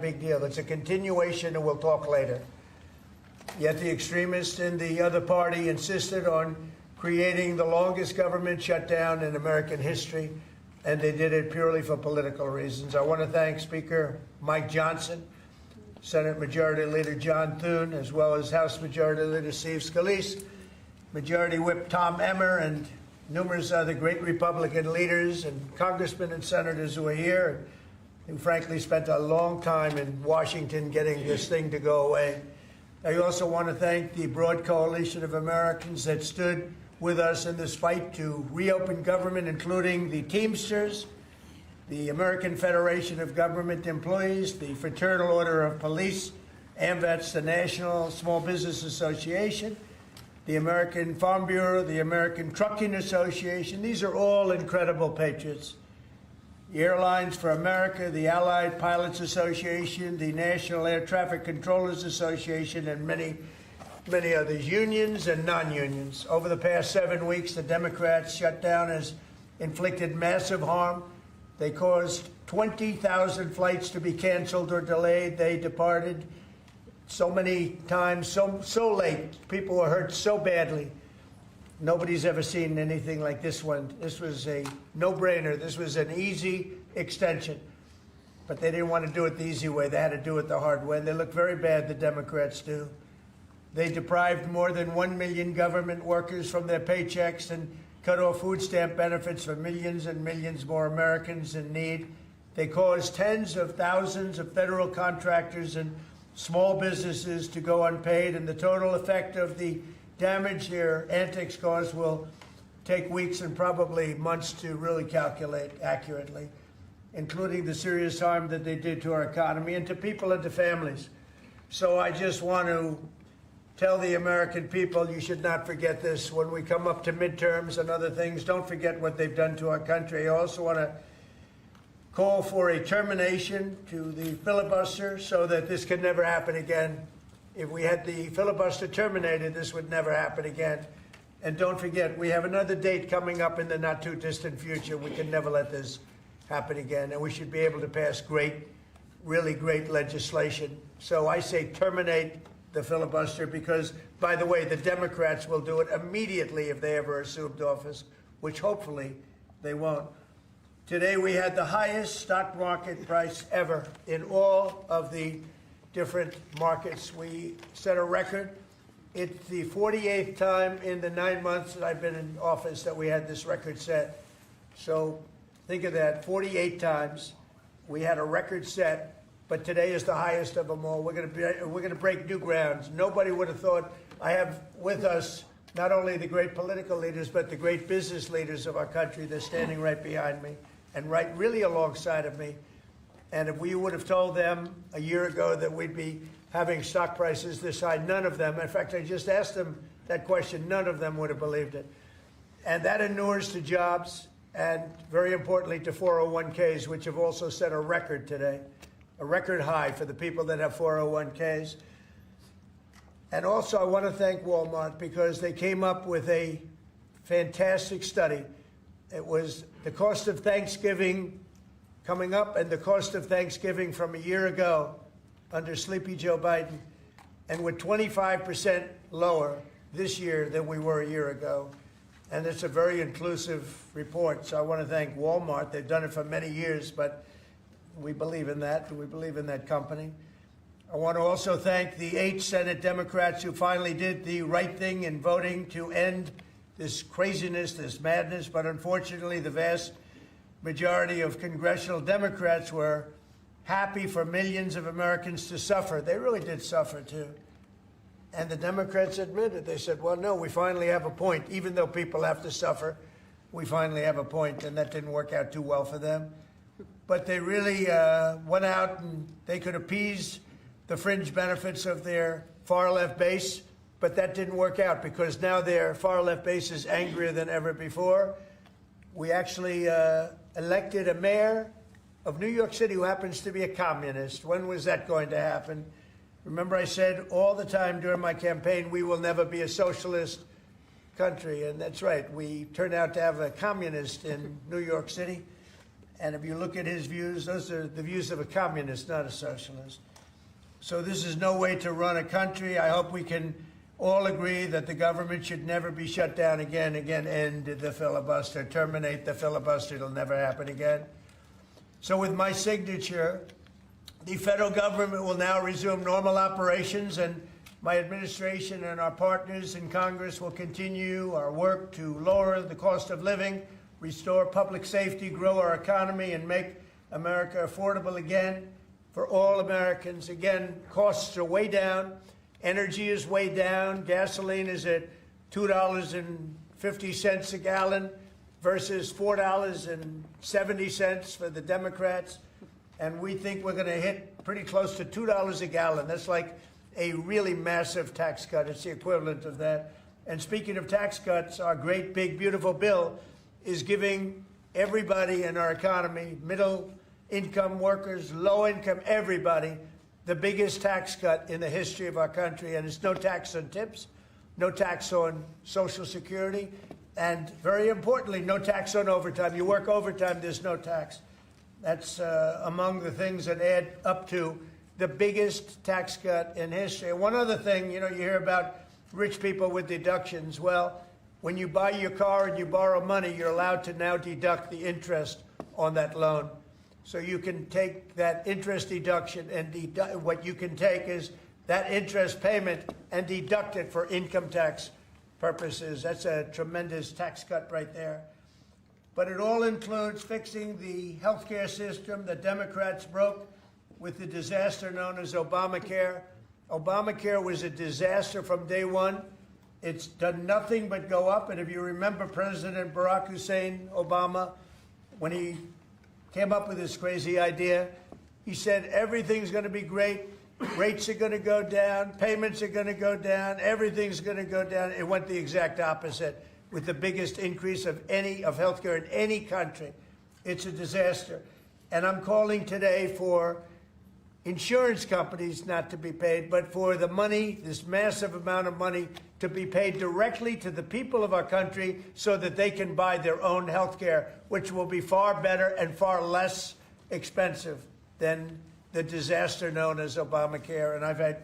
Big deal. It's a continuation, and we'll talk later. Yet the extremists in the other party insisted on creating the longest government shutdown in American history, and they did it purely for political reasons. I want to thank Speaker Mike Johnson, Senate Majority Leader John Thune, as well as House Majority Leader Steve Scalise, Majority Whip Tom Emmer, and numerous other great Republican leaders and congressmen and senators who are here, who frankly spent a long time in Washington getting this thing to go away. I also want to thank the broad coalition of Americans that stood with us in this fight to reopen government, including the Teamsters, the American Federation of Government Employees, the Fraternal Order of Police, AMVETS, the National Small Business Association, the American Farm Bureau, the American Trucking Association. These are all incredible patriots. The Airlines for America, the Allied Pilots Association, the National Air Traffic Controllers Association, and many others, unions and non-unions. Over the past 7 weeks, the Democrats' shutdown has inflicted massive harm. They caused 20,000 flights to be canceled or delayed. They departed so many times, so late. People were hurt so badly. Nobody's ever seen anything like this one. This was a no-brainer. This was an easy extension. But they didn't want to do it the easy way. They had to do it the hard way. And they look very bad, the Democrats do. They deprived more than 1 million government workers from their paychecks and cut off food stamp benefits for millions and millions more Americans in need. They caused tens of thousands of federal contractors and small businesses to go unpaid. And the total effect of the damage their antics caused will take weeks and probably months to really calculate accurately, including the serious harm that they did to our economy and to people and to families. So I just want to tell the American people, you should not forget this when we come up to midterms and other things. Don't forget what they've done to our country. I also want to call for a termination to the filibuster so that this can never happen again. If we had the filibuster terminated, this would never happen again. And don't forget, we have another date coming up in the not-too-distant future. We can never let this happen again. And we should be able to pass great, really great legislation. So I say terminate the filibuster because, by the way, the Democrats will do it immediately if they ever assumed office, which hopefully they won't. Today we had the highest stock market price ever in all of the different markets. We set a record. It's the 48th time in the 9 months that I've been in office that we had this record set. So think of that, 48 times we had a record set, but today is the highest of them all. We're going to break new grounds. Nobody would have thought. I have with us not only the great political leaders, but the great business leaders of our country. They're standing right behind me and right really alongside of me. And if we would have told them a year ago that we'd be having stock prices this high, none of them, in fact, I just asked them that question, none of them would have believed it. And that inures to jobs and, very importantly, to 401ks, which have also set a record today, a record high for the people that have 401ks. And also, I want to thank Walmart because they came up with a fantastic study. It was the cost of Thanksgiving coming up and the cost of Thanksgiving from a year ago under Sleepy Joe Biden, and we're 25% lower this year than we were a year ago. And it's a very inclusive report. So I want to thank Walmart. They've done it for many years, but we believe in that. We believe in that company. I want to also thank the 8 Senate Democrats who finally did the right thing in voting to end this craziness, this madness. But unfortunately, the vast majority of congressional Democrats were happy for millions of Americans to suffer. They really did suffer, too. And the Democrats admitted. They said, well, no, we finally have a point. Even though people have to suffer, we finally have a point. And that didn't work out too well for them. But they really went out and they could appease the fringe benefits of their far-left base. But that didn't work out because now their far-left base is angrier than ever before. We actually elected a mayor of New York City who happens to be a communist. When was that going to happen? Remember, I said all the time during my campaign, we will never be a socialist country. And that's right. We turned out to have a communist in New York City. And if you look at his views, those are the views of a communist, not a socialist. So this is no way to run a country. I hope we can all agree that the government should never be shut down again, end the filibuster, terminate the filibuster. It'll never happen again. So with my signature, the federal government will now resume normal operations, and my administration and our partners in Congress will continue our work to lower the cost of living, restore public safety, grow our economy, and make America affordable again for all Americans. Again, costs are way down. Energy is way down. Gasoline is at $2.50 a gallon versus $4.70 for the Democrats. And we think we're going to hit pretty close to $2 a gallon. That's like a really massive tax cut. It's the equivalent of that. And speaking of tax cuts, our great, big, beautiful bill is giving everybody in our economy, middle income workers, low income, everybody, the biggest tax cut in the history of our country. And it's no tax on tips, no tax on Social Security, and very importantly, no tax on overtime. You work overtime, there's no tax. That's among the things that add up to the biggest tax cut in history. And one other thing, you hear about rich people with deductions. Well, when you buy your car and you borrow money, you're allowed to now deduct the interest on that loan. So you can take that interest deduction, and what you can take is that interest payment and deduct it for income tax purposes. That's a tremendous tax cut right there. But it all includes fixing the healthcare system that Democrats broke with the disaster known as Obamacare. Obamacare was a disaster from day one. It's done nothing but go up. And if you remember President Barack Hussein Obama, when he came up with this crazy idea, he said everything's going to be great. Rates are going to go down. Payments are going to go down. Everything's going to go down. It went the exact opposite, with the biggest increase of healthcare in any country. It's a disaster. And I'm calling today for insurance companies not to be paid, but for the money, this massive amount of money, to be paid directly to the people of our country so that they can buy their own health care, which will be far better and far less expensive than the disaster known as Obamacare. And I've had,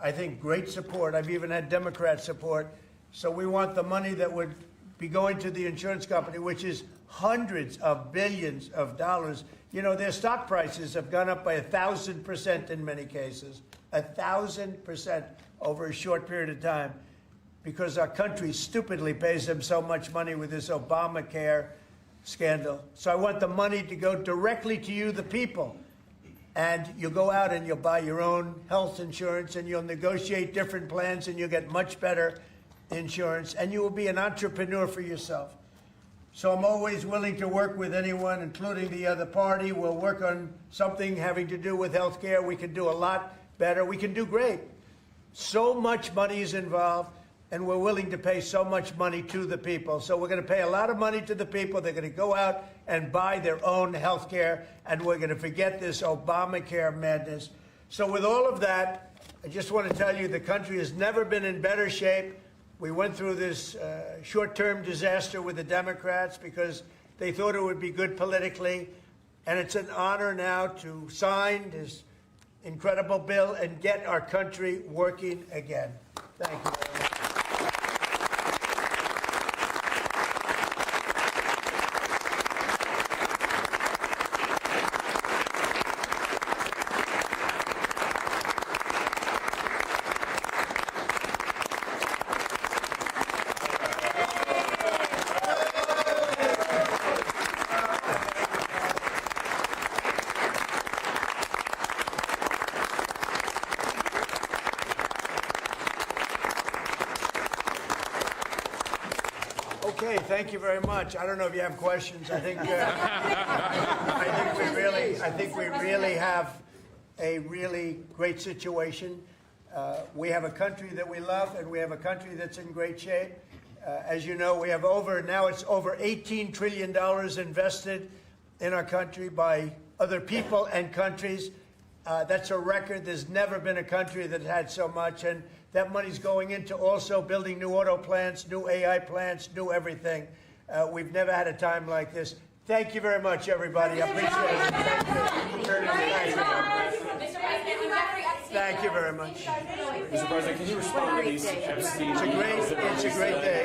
I think, great support. I've even had Democrat support. So we want the money that would be going to the insurance company, which is hundreds of billions of dollars. Their stock prices have gone up by 1,000% in many cases, 1,000% over a short period of time, because our country stupidly pays them so much money with this Obamacare scandal. So I want the money to go directly to you, the people. And you'll go out and you'll buy your own health insurance, and you'll negotiate different plans, and you'll get much better insurance, and you will be an entrepreneur for yourself. So I'm always willing to work with anyone, including the other party. We'll work on something having to do with health care. We can do a lot better. We can do great. So much money is involved, and we're willing to pay so much money to the people. So we're going to pay a lot of money to the people. They're going to go out and buy their own health care, and we're going to forget this Obamacare madness. So with all of that, I just want to tell you the country has never been in better shape. We went through this short-term disaster with the Democrats because they thought it would be good politically. And it's an honor now to sign this incredible bill and get our country working again. Thank you very much. Okay, thank you very much. I don't know if you have questions. I think we really have a really great situation. We have a country that we love, and we have a country that's in great shape. As you know, we have now it's over $18 trillion invested in our country by other people and countries. That's a record. There's never been a country that had so much, and that money's going into also building new auto plants, new AI plants, new everything. We've never had a time like this. Thank you very much, everybody. I appreciate it. Thank you very much. Mr. President, can you respond to these Epstein? It's a great day.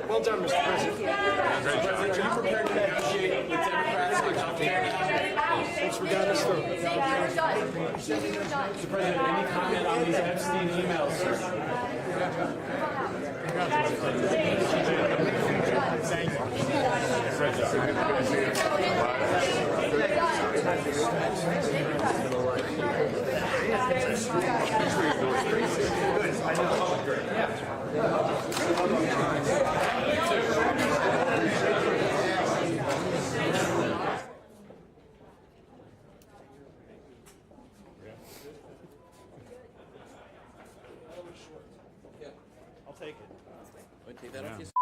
Well done, Mr. President. Mr. President, are you prepared to negotiate with Democrats on healthcare? Thanks for guiding us through. Mr. President, any comment on these Epstein emails, sir? Thank you. I'll take it.